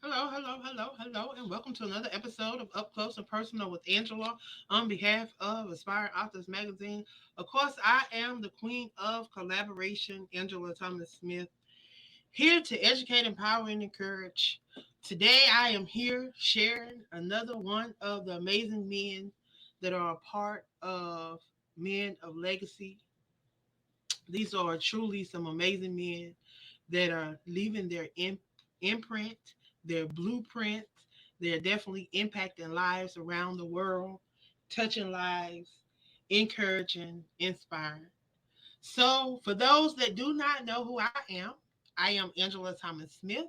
Hello, hello, hello, hello, and welcome to another episode of Up Close and Personal with Angela on behalf of Aspiring Authors Magazine. Of course, I am the queen of collaboration, Angela Thomas Smith, here to educate, empower, and encourage. Today, I am here sharing another one of the amazing men that are a part of Men of Legacy. These are truly some amazing men that are leaving their imprint, their blueprint. They're definitely impacting lives around the world, touching lives, encouraging, inspiring. So, for those that do not know who I am Angela Thomas Smith.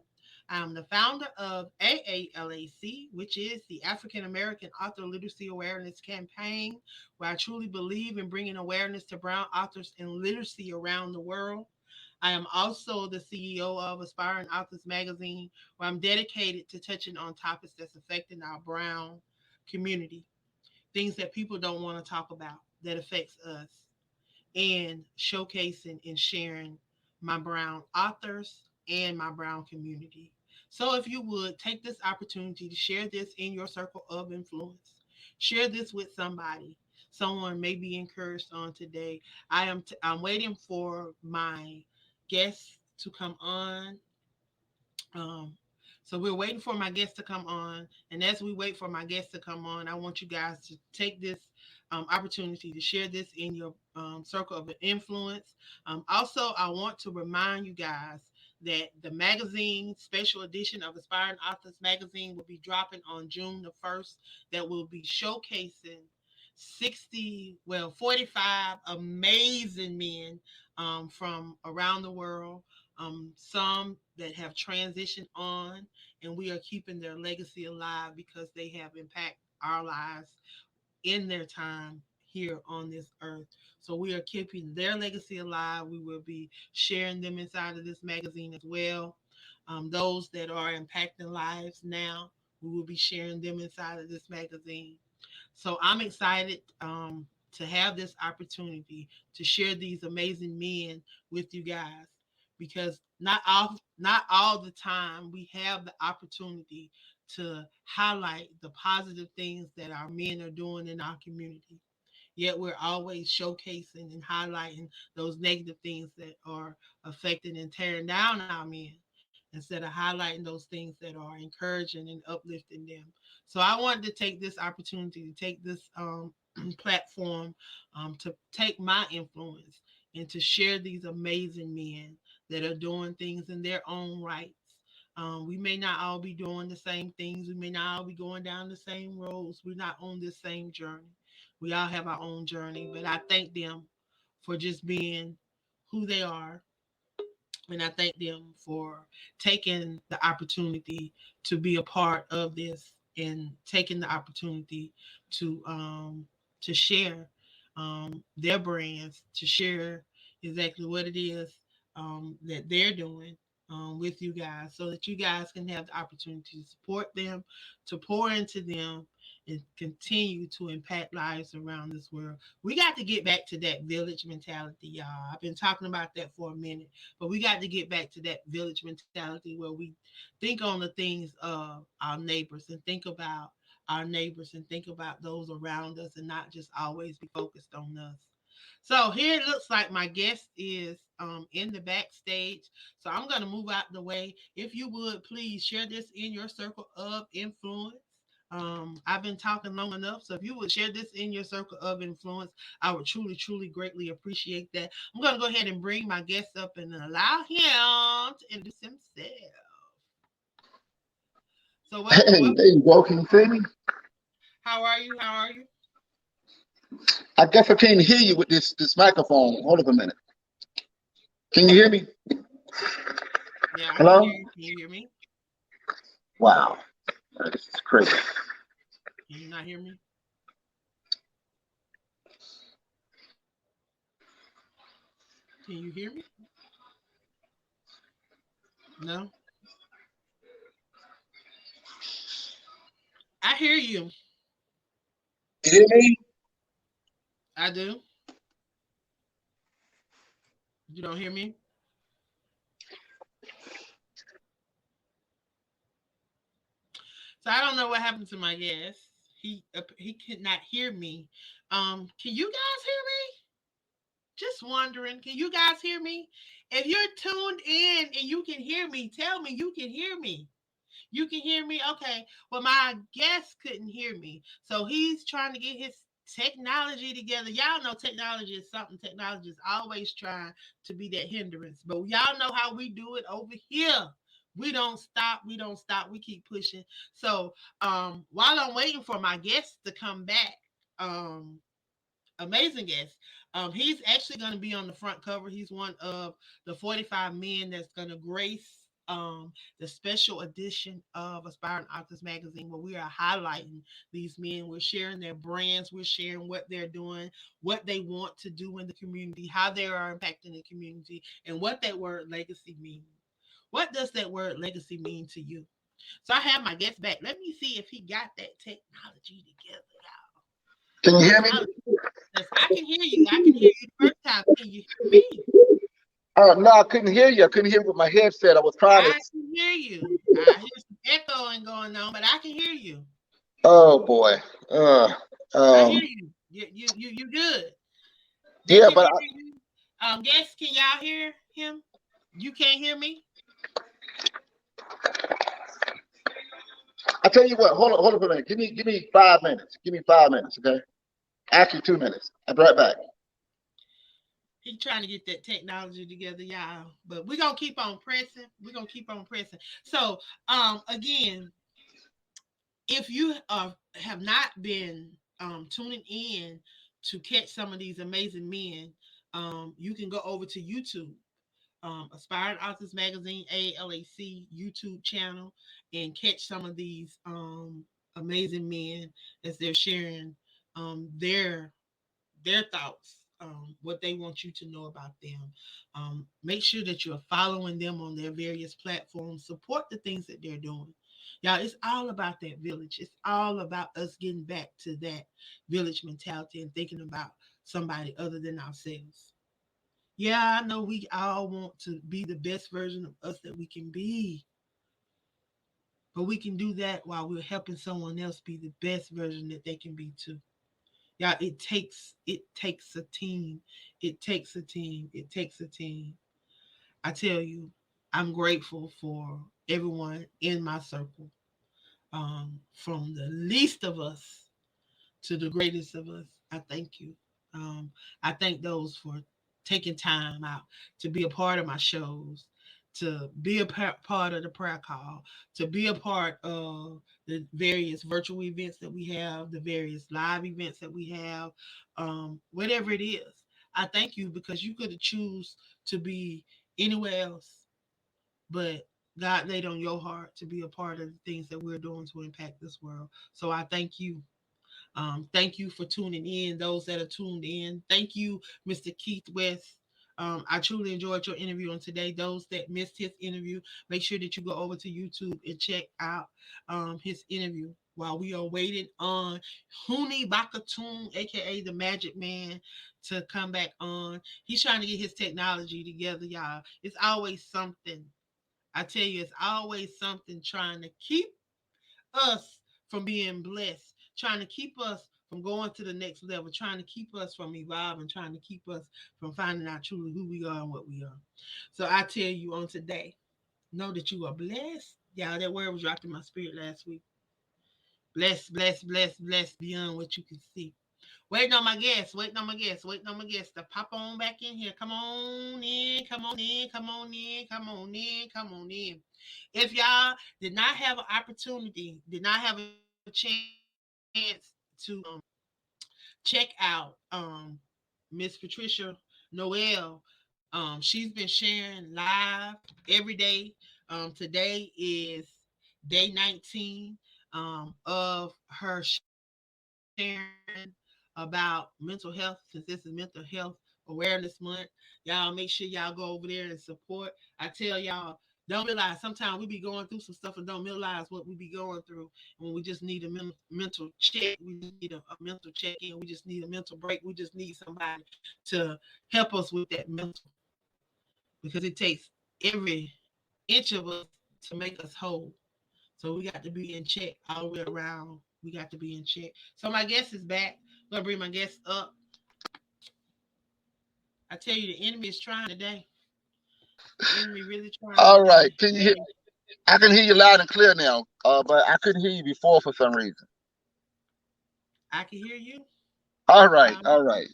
I'm the founder of AALAC, which is the African American Author Literacy Awareness Campaign, where I truly believe in bringing awareness to Brown authors and literacy around the world. I am also the CEO of Aspiring Authors Magazine, where I'm dedicated to touching on topics that's affecting our Brown community, things that people don't want to talk about that affects us, and showcasing and sharing my Brown authors and my Brown community. So, if you would take this opportunity to share this in your circle of influence, share this with somebody. Someone may be encouraged on today. I'm waiting for my guests to come on. Um, so we're waiting for my guests to come on, and as we wait for my guests to come on, I want you guys to take this opportunity to share this in your circle of influence. Also, I want to remind you guys that the magazine special edition of Aspiring Authors Magazine will be dropping on June the 1st. That will be showcasing 45 amazing men from around the world, some that have transitioned on, and we are keeping their legacy alive because they have impacted our lives in their time here on this earth. So we are keeping their legacy alive. We will be sharing them inside of this magazine as well. Those that are impacting lives now, we will be sharing them inside of this magazine. So I'm excited to have this opportunity to share these amazing men with you guys, because not all the time we have the opportunity to highlight the positive things that our men are doing in our community. Yet we're always showcasing and highlighting those negative things that are affecting and tearing down our men, instead of highlighting those things that are encouraging and uplifting them. So I wanted to take this opportunity to take this platform, to take my influence and to share these amazing men that are doing things in their own rights. We may not all be doing the same things. We may not all be going down the same roads. We're not on this same journey. We all have our own journey, but I thank them for just being who they are, and I thank them for taking the opportunity to be a part of this and taking the opportunity to um, to share their brands, to share exactly what it is that they're doing with you guys, so that you guys can have the opportunity to support them, to pour into them, and continue to impact lives around this world. We got to get back to that village mentality, y'all. I've been talking about that for a minute, but we got to get back to that village mentality where we think on the things of our neighbors and think about our neighbors and think about those around us and not just always be focused on us. So here it looks like my guest is in the backstage. So I'm going to move out the way. If you would please share this in your circle of influence. I've been talking long enough, so if you would share this in your circle of influence, I would truly, truly, greatly appreciate that. I'm going to go ahead and bring my guest up and allow him to introduce himself. So welcome, Hey, welcome. there you go. Can you see me? How are you? How are you? I guess I can't hear you with this microphone. Hold up a minute. Can you hear me? Yeah, I can hear Hello? you. Can you hear me? Wow, this is crazy. Can you not hear me? Can you hear me? No, I hear you. You hear me? I do. You don't hear me? So I don't know what happened to my guest. He could not hear me. Can you guys hear me? Just wondering, can you guys hear me? If you're tuned in and you can hear me, tell me you can hear me. You can hear me? Okay. Well, my guest couldn't hear me. So he's trying to get his technology together. Y'all know technology is something. Technology is always trying to be that hindrance. But y'all know how we do it over here. We don't stop. We don't stop. We keep pushing. So while I'm waiting for my guest to come back, amazing guest. He's actually going to be on the front cover. He's one of the 45 men that's going to grace the special edition of Aspiring Authors Magazine, where we are highlighting these men. We're sharing their brands. We're sharing what they're doing, what they want to do in the community, how they are impacting the community, and what that word legacy means. What does that word legacy mean to you? So I have my guest back. Let me see if he got that technology together, y'all. Can you hear me? Technology. Yes, I can hear you. I can hear you the first time. Can you hear me? No, I couldn't hear you. I couldn't hear with my headset. I was trying to. I can hear you. I hear some echoing going on, but I can hear you. Oh boy. Uh, I hear um. you. You good. They Yeah, can but hear you. Guess, can y'all hear him? You can't hear me? I tell you what. Hold on for a minute. Give me 5 minutes. Give me 5 minutes, okay? Actually, 2 minutes. I'll be right back. He trying to get that technology together, y'all. But we're gonna keep on pressing. We're gonna keep on pressing. So again, if you have not been tuning in to catch some of these amazing men, you can go over to YouTube, Aspired Authors Magazine, ALAC YouTube channel, and catch some of these amazing men as they're sharing their thoughts, what they want you to know about them. Make sure that you're following them on their various platforms. Support the things that they're doing. Y'all, it's all about that village. It's all about us getting back to that village mentality and thinking about somebody other than ourselves. Yeah, I know we all want to be the best version of us that we can be, but we can do that while we're helping someone else be the best version that they can be too. Yeah, it takes a team. It takes a team. It takes a team. I tell you, I'm grateful for everyone in my circle, from the least of us to the greatest of us. I thank you. I thank those for taking time out to be a part of my shows, to be a part of the prayer call, to be a part of the various virtual events that we have, the various live events that we have, whatever it is. I thank you because you could have choose to be anywhere else, but God laid on your heart to be a part of the things that we're doing to impact this world. So I thank you. Thank you for tuning in, those that are tuned in. Thank you, Mr. Keith West. I truly enjoyed your interview on today. Those that missed his interview, make sure that you go over to YouTube and check out his interview while we are waiting on Huni Bak Atun, aka the Magic Man, to come back on. He's trying to get his technology together, y'all. It's always something. I tell you, it's always something trying to keep us from being blessed, trying to keep us from going to the next level, trying to keep us from evolving, trying to keep us from finding out truly who we are and what we are. So I tell you on today, know that you are blessed. Yeah, that word was dropped in my spirit last week. Blessed, blessed, blessed, blessed beyond what you can see. Waiting on my guests, waiting on my guests, waiting on my guests to pop on back in here. Come on in, come on in, come on in, come on in, come on in. If y'all did not have an opportunity, did not have a chance to check out Miss Patricia Noel, she's been sharing live every day. Today is day 19 of her sharing about mental health, since this is mental health awareness month. Y'all make sure y'all go over there and support. I tell y'all, don't realize sometimes we be going through some stuff and don't realize what we be going through. And when we just need a mental check, we just need a mental check in, we just need a mental break, we just need somebody to help us with that mental, because it takes every inch of us to make us whole. So we got to be in check all the way around. We got to be in check. So my guest is back. I'm gonna bring my guest up. I tell you, the enemy is trying today. The enemy really trying All right. today. Can you hear? Hey, I can hear you loud and clear now. But I couldn't hear you before for some reason. I can hear you. All No right. problem. All right.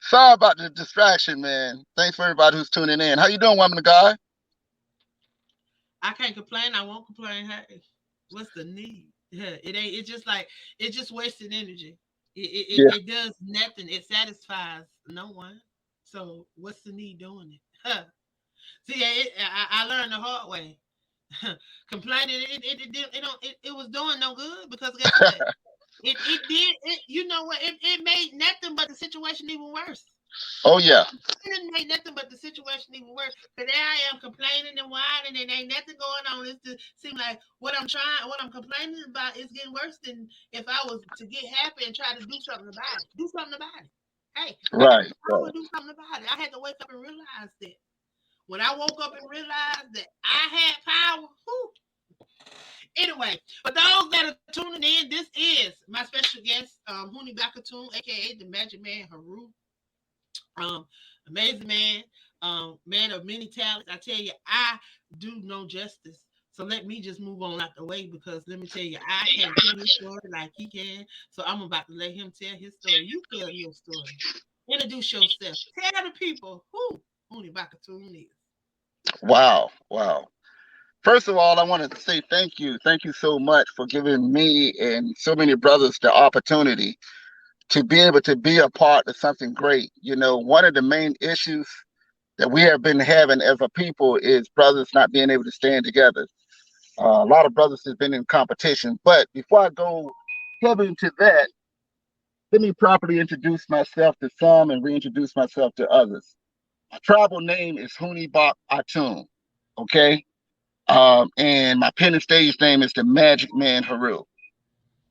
Sorry about the distraction, man. Thanks for everybody who's tuning in. How you doing, woman of God? I can't complain. I won't complain. Hey, what's the need? Yeah, it ain't. It's just like it's just wasted energy. Yeah. It does nothing. It satisfies no one. So what's the need doing it? Huh. See, I learned the hard way. Complaining, it was doing no good because guess what? It did. You know what? It made nothing but the situation even worse. Oh yeah. It ain't nothing but the situation even worse. Cause there I am complaining and whining, and ain't nothing going on. It just seem like what I'm complaining about is getting worse than if I was to get happy and try to do something about it. Do something about it. Hey, I got Right. the power Right. to do something about it. I had to wake up and realize that. When I woke up and realized that I had power, whew. Anyway, for those that are tuning in, this is my special guest, Huni Bak Atun, aka the Magic Man Haru. Um, Amazing man, man of many talents. I tell you, I do no justice. So let me just move on out the way because let me tell you, I can't tell his story like he can. So I'm about to let him tell his story. You tell your story. Introduce yourself. Tell the people who Huni Bak Atun is. Wow. Wow. First of all, I wanted to say thank you. Thank you so much for giving me and so many brothers the opportunity to be able to be a part of something great. You know, one of the main issues that we have been having as a people is brothers not being able to stand together. A lot of brothers have been in competition. But before I go heavy into that, let me properly introduce myself to some and reintroduce myself to others. My tribal name is Huni Bak Atun. Okay. And my pen and stage name is the Magic Man Haru.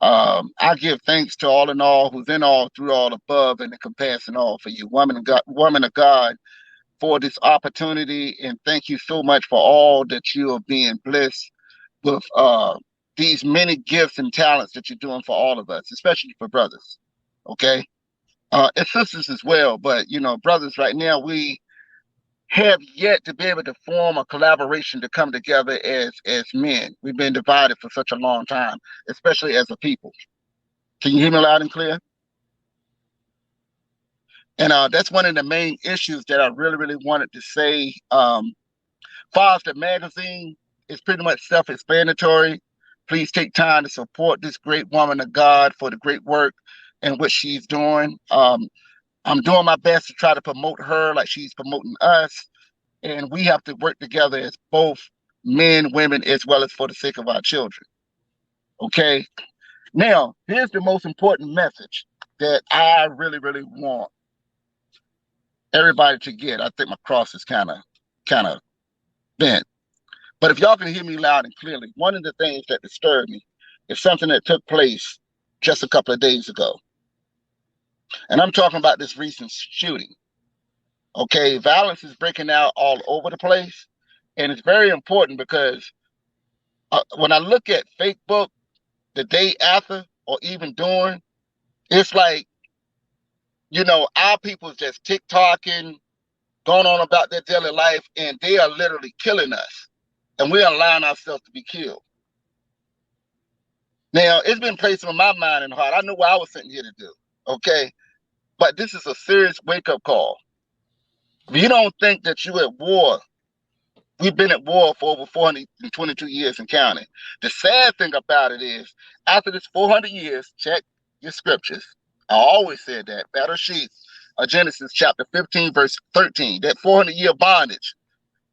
I give thanks to all in all, who's in all, through all, above, and encompassing all for you, woman of God, for this opportunity, and thank you so much for all that you are being blessed with these many gifts and talents that you're doing for all of us, especially for brothers. Okay, and sisters as well, but you know, brothers, right now we have yet to be able to form a collaboration to come together as men. We've been divided for such a long time, especially as a people. Can you hear me loud and clear? And that's one of the main issues that I really, really wanted to say. Foster magazine is pretty much self-explanatory. Please take time to support this great woman of God for the great work and what she's doing. I'm doing my best to try to promote her like she's promoting us, and we have to work together as both men, women, as well as for the sake of our children. Okay. Now, here's the most important message that I really, really want everybody to get. I think my cross is kind of bent. But if y'all can hear me loud and clearly, one of the things that disturbed me is something that took place just a couple of days ago. And I'm talking about this recent shooting. Okay, violence is breaking out all over the place. And it's very important because when I look at Facebook the day after or even during, it's like, you know, our people's just TikToking, going on about their daily life, and they are literally killing us. And we're allowing ourselves to be killed. Now, it's been placed on my mind and heart. I know what I was sitting here to do. Okay. But this is a serious wake up call. If you don't think that you're at war, we've been at war for over 422 years and counting. The sad thing about it is, after this 400 years, check your scriptures. I always said that. Battle sheets of Genesis chapter 15, verse 13, that 400-year bondage.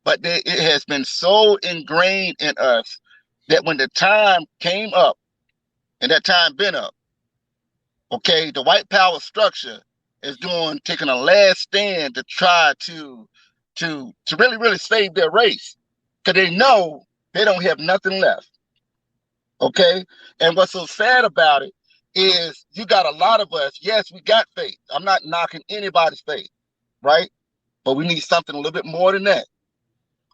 But it has been so ingrained in us that when the time came up, and that time been up, okay, the white power structure is taking a last stand to try to really, really save their race. Because they know they don't have nothing left. Okay. And what's so sad about it is you got a lot of us, yes, we got faith. I'm not knocking anybody's faith, right? But we need something a little bit more than that.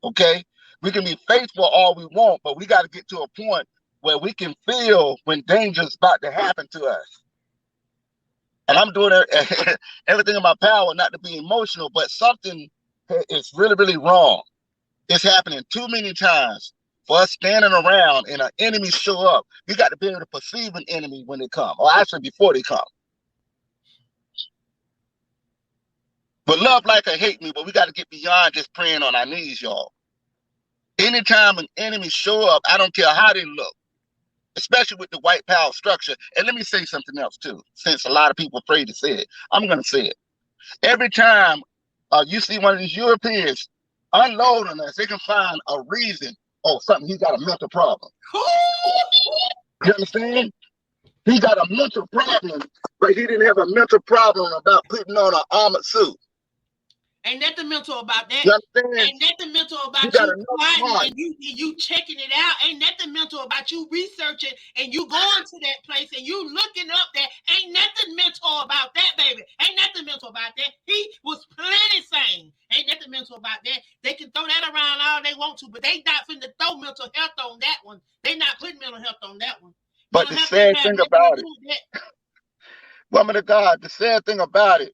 Okay. We can be faithful all we want, but we got to get to a point where we can feel when danger's about to happen to us. And I'm doing everything in my power not to be emotional, but something is really, really wrong. It's happening too many times for us standing around and an enemy show up. We got to be able to perceive an enemy when they come, or actually before they come. But love like or hate me, but we got to get beyond just praying on our knees, y'all. Anytime an enemy show up, I don't care how they look, especially with the white power structure. And let me say something else too, since a lot of people are afraid to say it. I'm going to say it. Every time you see one of these Europeans unload on us, they can find a reason. Oh, something, he got a mental problem. You understand? He got a mental problem, but he didn't have a mental problem about putting on an armored suit. Ain't nothing mental about that. You understand? Ain't nothing mental about got you enough plotting heart. and you checking it out. Ain't nothing mental about you researching and you going to that place and you looking up that. Ain't nothing mental about that, baby. Ain't nothing mental about that. He was plenty sane. Ain't nothing mental about that. They can throw that around all they want to, but they not finna throw mental health on that one. They not putting mental health on that one. But Mental the health sad have thing nothing about to it, do with that. woman of God, the sad thing about it,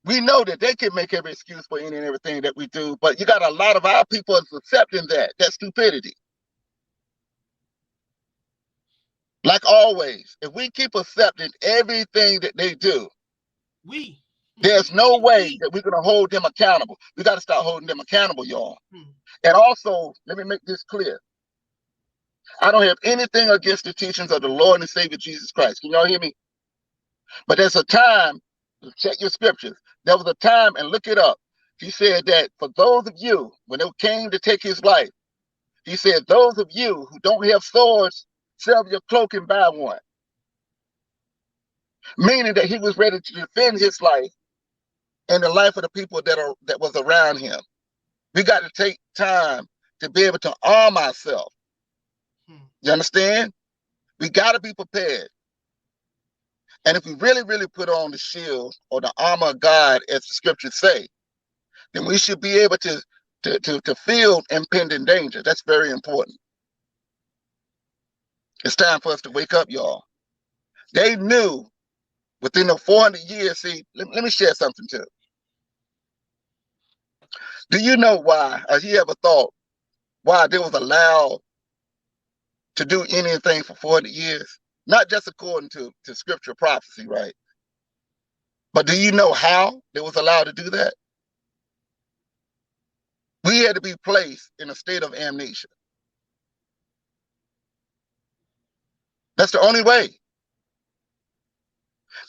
we know that they can make every excuse for any and everything that we do, but you got a lot of our people accepting that stupidity. Like always, if we keep accepting everything that they do, there's no way that we're going to hold them accountable. We got to start holding them accountable, y'all. And also, let me make this clear. I don't have anything against the teachings of the Lord and Savior Jesus Christ. Can y'all hear me? But there's a time, check your scriptures. There was a time, and look it up. He said that for those of you, when it came to take his life, he said, those of you who don't have swords, sell your cloak and buy one. Meaning that he was ready to defend his life and the life of the people that was around him. We got to take time to be able to arm ourselves. You understand? We got to be prepared. And if we really, really put on the shield or the armor of God, as the scriptures say, then we should be able to feel impending danger. That's very important. It's time for us to wake up, y'all. They knew within the 400 years. See, let me share something too. Do you know why, or you ever thought why they was allowed to do anything for 400 years? Not just according to scripture prophecy, right? But do you know how they was allowed to do that? We had to be placed in a state of amnesia. That's the only way.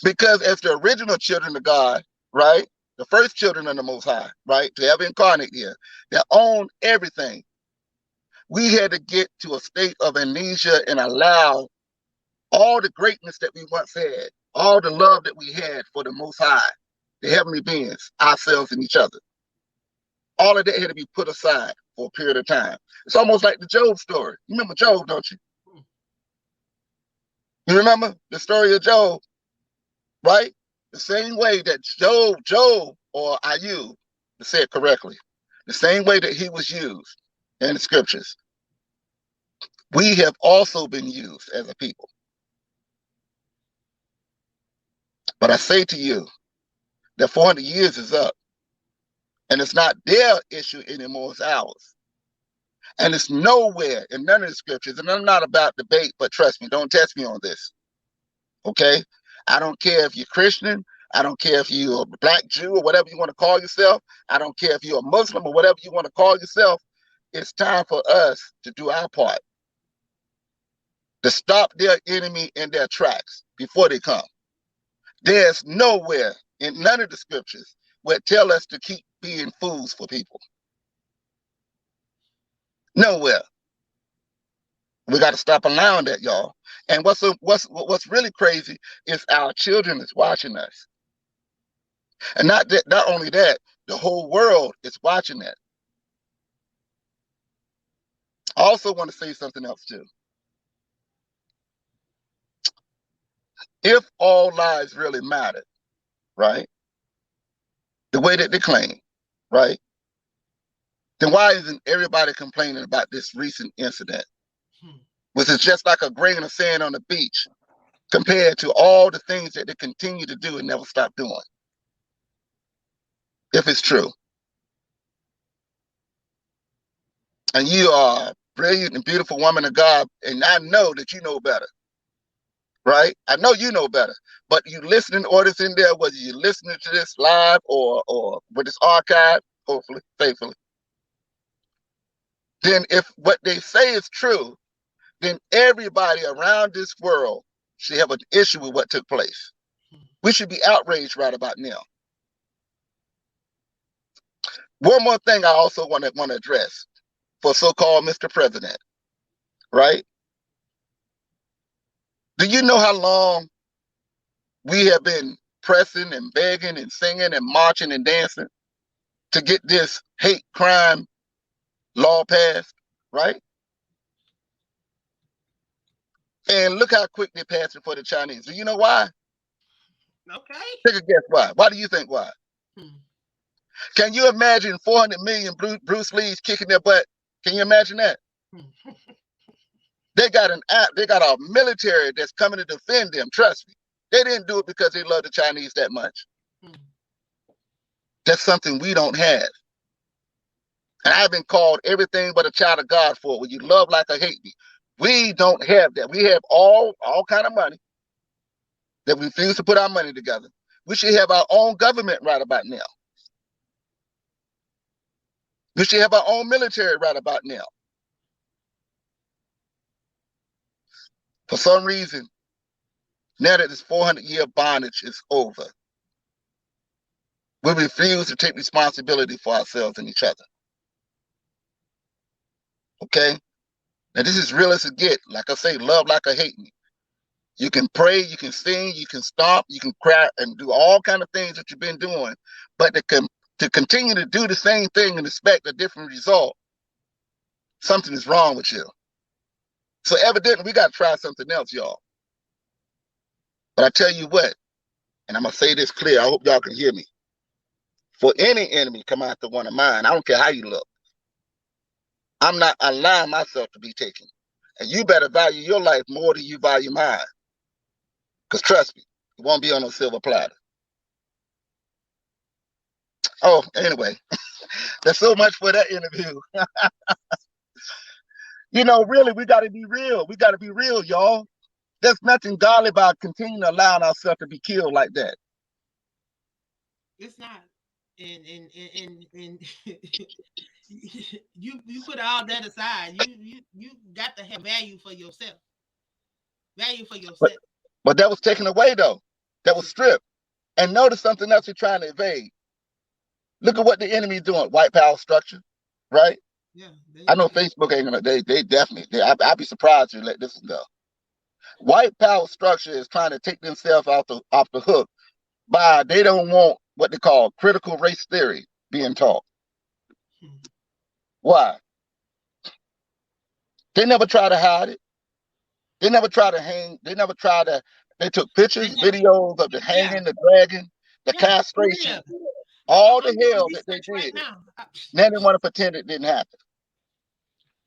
Because as the original children of God, right? The first children of the Most High, right? To ever incarnate here, that owned everything. We had to get to a state of amnesia and allow all the greatness that we once had, all the love that we had for the Most High, the heavenly beings, ourselves and each other. All of that had to be put aside for a period of time. It's almost like the Job story. You remember Job, don't you? You remember the story of Job, right? The same way that Job, or Ayub, to say it correctly, the same way that he was used in the scriptures, we have also been used as a people. But I say to you that 400 years is up, and it's not their issue anymore, it's ours. And it's nowhere in none of the scriptures, and I'm not about debate, but trust me, don't test me on this, okay? I don't care if you're Christian, I don't care if you're a black Jew or whatever you want to call yourself, I don't care if you're a Muslim or whatever you want to call yourself. It's time for us to do our part, to stop their enemy in their tracks before they come. There's nowhere in none of the scriptures where it tell us to keep being fools for people. Nowhere. We got to stop allowing that, y'all. And what's really crazy is our children is watching us, and not only that, the whole world is watching that. I also want to say something else too. If all lives really matter, right? The way that they claim, right? then why isn't everybody complaining about this recent incident, Hmm. which is just like a grain of sand on the beach compared to all the things that they continue to do and never stop doing? If it's true, and you are a brilliant and beautiful woman of God, and I know that you know better, right? I know you know better, but you listening to orders in there, whether you're listening to this live or with this archive, hopefully, faithfully. Then if what they say is true, then everybody around this world should have an issue with what took place. We should be outraged right about now. One more thing I also want to address for so-called Mr. President, right? Do you know how long we have been pressing and begging and singing and marching and dancing to get this hate crime law passed, right? And look how quick they passed it for the Chinese. Do you know why? Okay. Take a guess why. Why do you think why? Hmm. Can you imagine 400 million Bruce Lees kicking their butt? Can you imagine that? Hmm. They got a military that's coming to defend them. Trust me. They didn't do it because they love the Chinese that much. Hmm. That's something we don't have. And I've been called everything but a child of God for it. When you love like I hate me. We don't have that. We have all kind of money that we refuse to put our money together. We should have our own government right about now. We should have our own military right about now. For some reason, now that this 400-year bondage is over, we refuse to take responsibility for ourselves and each other. Okay? Now, this is real as it get. Like I say, love like I hate me. You can pray, you can sing, you can stomp, you can cry, and do all kind of things that you've been doing. But to continue to do the same thing and expect a different result, something is wrong with you. So evidently, we got to try something else, y'all. But I tell you what, and I'm going to say this clear. I hope y'all can hear me. For any enemy come after one of mine, I don't care how you look, I'm not allowing myself to be taken. And you better value your life more than you value mine. Because trust me, it won't be on a silver platter. Oh, anyway, that's so much for that interview. Really, we got to be real. We got to be real, y'all. There's nothing godly about continuing to allowing ourselves to be killed like that. It's not. And you put all that aside. You got to have value for yourself. Value for But yourself. but that was taken away though. That was stripped. And notice something else you're trying to evade. Look at what the enemy's doing. White power structure, right? Yeah. I know Facebook ain't gonna. They definitely. I'd be surprised to let this one go. White power structure is trying to take themselves off the hook by they don't want what they call critical race theory being taught. Hmm. Why? They never try to hide it. They never try to hang. They never try to. They took They pictures, never. videos of the Yeah. hanging, the dragging, the Yeah. For castration, real. all the I'm doing hell that they research right did. now. Now they want to pretend it didn't happen.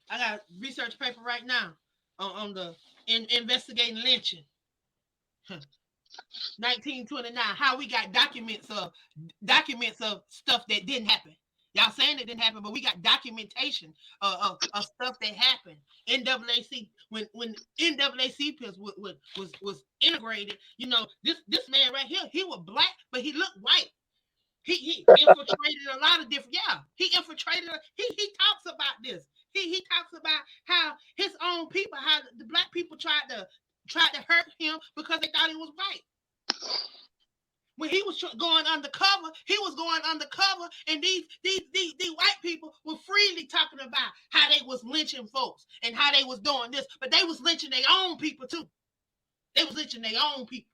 I got a research paper right now on the investigating lynching. 1929. How we got documents of stuff that didn't happen. Y'all saying it didn't happen, but we got documentation of stuff that happened. NAAC when NAACP was integrated. This man right here, he was black, but he looked white. He infiltrated a lot of different. Yeah, he infiltrated. He talks about this. He talks about how his own people, how the black people tried to hurt him because they thought he was white. When he was going undercover, he was going undercover, and these white people were freely talking about how they was lynching folks and how they was doing this, but they was lynching their own people too. They was lynching their own people.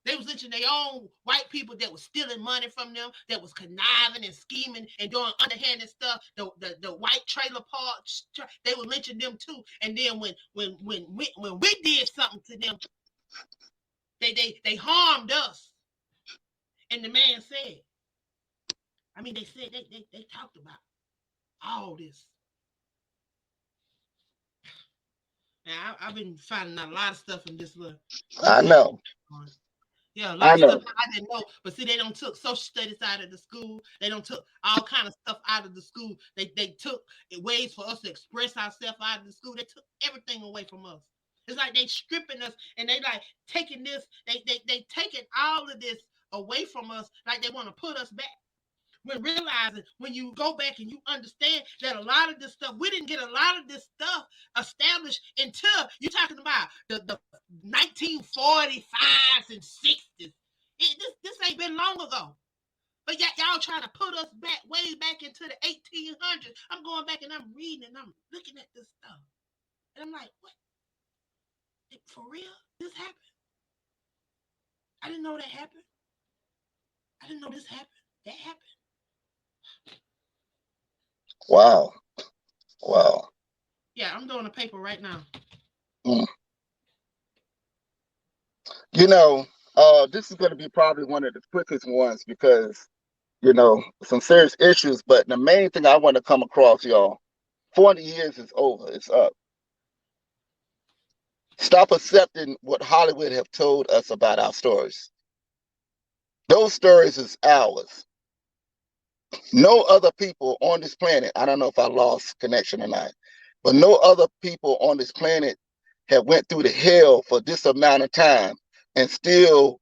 They was lynching their own white people that was stealing money from them, that was conniving and scheming and doing underhanded stuff. The white trailer parks, they were lynching them too. And then when we did something to them, they harmed us. And the man said, they said they talked about it. All this. Now I've been finding out a lot of stuff in this little I research. know. Yeah, a lot I of stuff know. I didn't know. But see, they don't took social studies out of the school. They don't took all kind of stuff out of the school. They took ways for us to express ourselves out of the school. They took everything away from us. It's like they stripping us and they like taking this. They taking all of this away from us. Like they want to put us back. When realizing when you go back and you understand that a lot of this stuff, we didn't get a lot of this stuff established until you're talking about the 1945s and 60s. This ain't been long ago. But yet y'all trying to put us back way back into the 1800s. I'm going back and I'm reading and I'm looking at this stuff. And I'm like, what? For real? This happened? I didn't know that happened. I didn't know this happened. That happened. Wow. Wow. Yeah, I'm doing a paper right now. Mm. You know, this is going to be probably one of the quickest ones because, some serious issues. But the main thing I want to come across, y'all, 40 years is over. It's up. Stop accepting what Hollywood have told us about our stories. Those stories is ours. No other people on this planet, I don't know if I lost connection or not, but no other people on this planet have went through the hell for this amount of time and still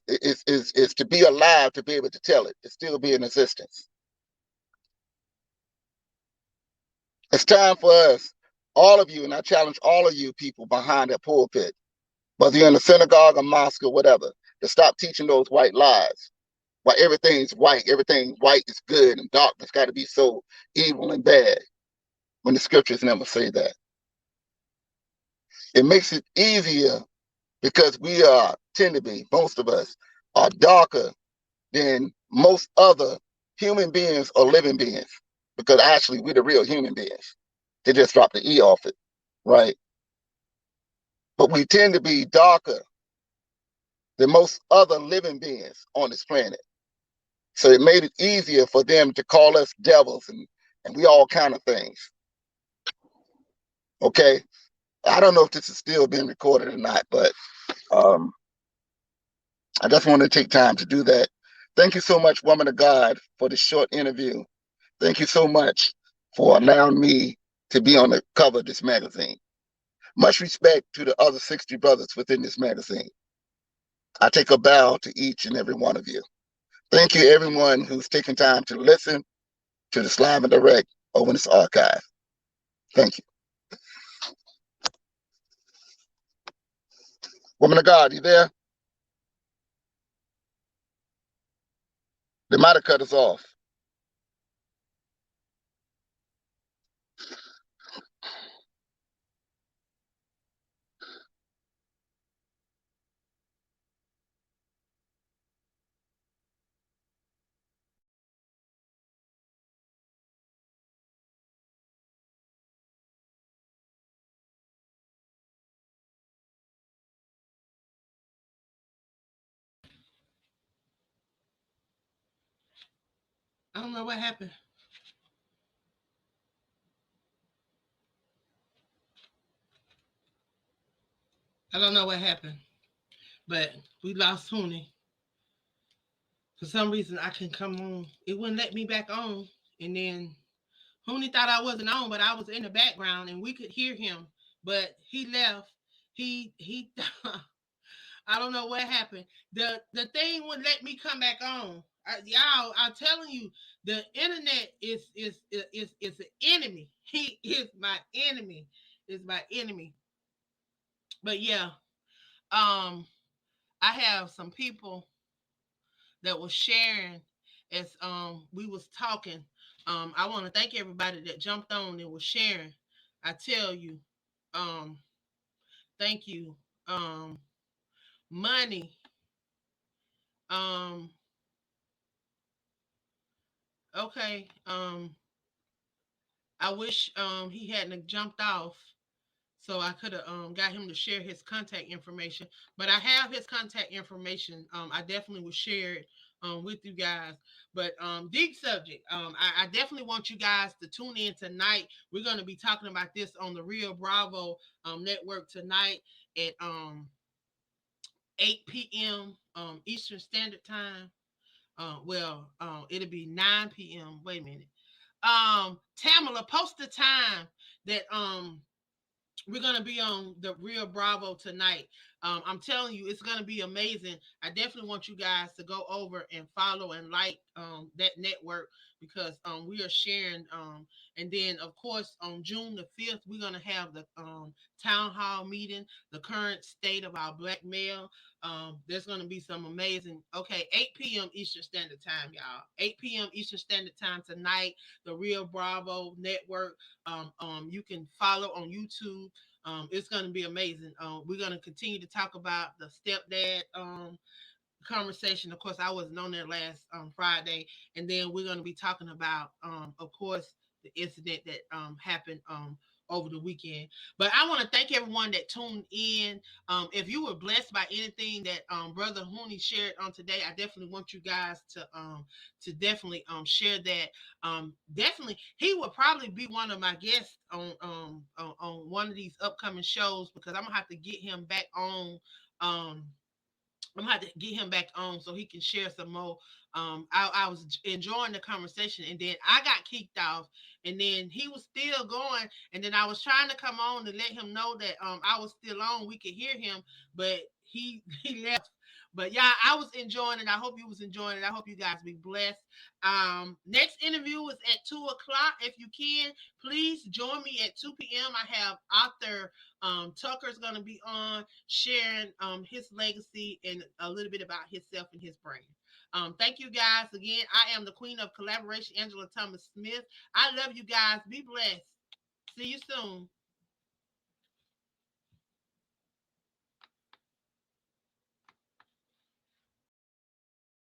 is to be alive to be able to tell it. It's still be in existence. It's time for us, all of you, and I challenge all of you people behind that pulpit, whether you're in the synagogue or mosque or whatever, to stop teaching those white lies. Why everything white is good and darkness got to be so evil and bad when the scriptures never say that. It makes it easier because tend to be, most of us, are darker than most other human beings or living beings. Because actually, we're the real human beings. They just dropped the E off it, right? But we tend to be darker than most other living beings on this planet. So it made it easier for them to call us devils and we all kind of things. Okay? I don't know if this is still being recorded or not, but um, I just want to take time to do that. Thank you so much, woman of God, for the short interview. Thank you so much for allowing me to be on the cover of this magazine. Much respect to the other 60 brothers within this magazine. I take a bow to each and every one of you. Thank you, everyone who's taken time to listen to the Slime and Direct over this archive. Thank you. Woman of God, you there? They might have cut us off. I don't know what happened. I don't know what happened. But we lost Huni. For some reason, I can come on. It wouldn't let me back on. And then Huni thought I wasn't on, but I was in the background and we could hear him. But he left. He. I don't know what happened. The thing wouldn't let me come back on. Y'all, I'm telling you, the internet is an enemy. He is my enemy. Is my enemy. But yeah, um, I have some people that was sharing as we was talking. I want to thank everybody that jumped on and was sharing. I tell you, um, thank you. Money. Um, okay. I wish he hadn't jumped off so I could have got him to share his contact information. But I have his contact information. I definitely will share it with you guys. But deep subject. I definitely want you guys to tune in tonight. We're going to be talking about this on the Real Bravo network tonight at 8 p.m. Eastern Standard Time. It'll be 9 p.m. Wait a minute. Tamala, post the time that we're gonna be on the Real Bravo tonight. I'm telling you, it's gonna be amazing. I definitely want you guys to go over and follow and like that network because we are sharing. And then of course on June the 5th, we're gonna have the town hall meeting, the current state of our black male. There's gonna be some amazing. Okay, 8 p.m. Eastern Standard Time, y'all. 8 p.m. Eastern Standard Time tonight. The Real Bravo network. You can follow on YouTube. It's going to be amazing. We're going to continue to talk about the stepdad conversation. Of course, I wasn't on there last Friday, and then we're going to be talking about, of course, the incident that happened over the weekend. But I want to thank everyone that tuned in. If you were blessed by anything that Brother Huni shared on today, I definitely want you guys to definitely share that. Definitely, he will probably be one of my guests on one of these upcoming shows because I'm gonna have to get him back on. I'm gonna have to get him back on so he can share some more. I was enjoying the conversation, and then I got kicked off, and then he was still going, and then I was trying to come on to let him know that I was still on. We could hear him, but he he left. But yeah, I was enjoying it. I hope you was enjoying it. I hope you guys be blessed. Next interview is at 2 o'clock. If you can, please join me at 2 p.m. I have author Tucker's gonna be on sharing his legacy and a little bit about himself and his brand. Thank you guys again. I am the queen of collaboration, Angela Thomas Smith. I love you guys. Be blessed. See you soon.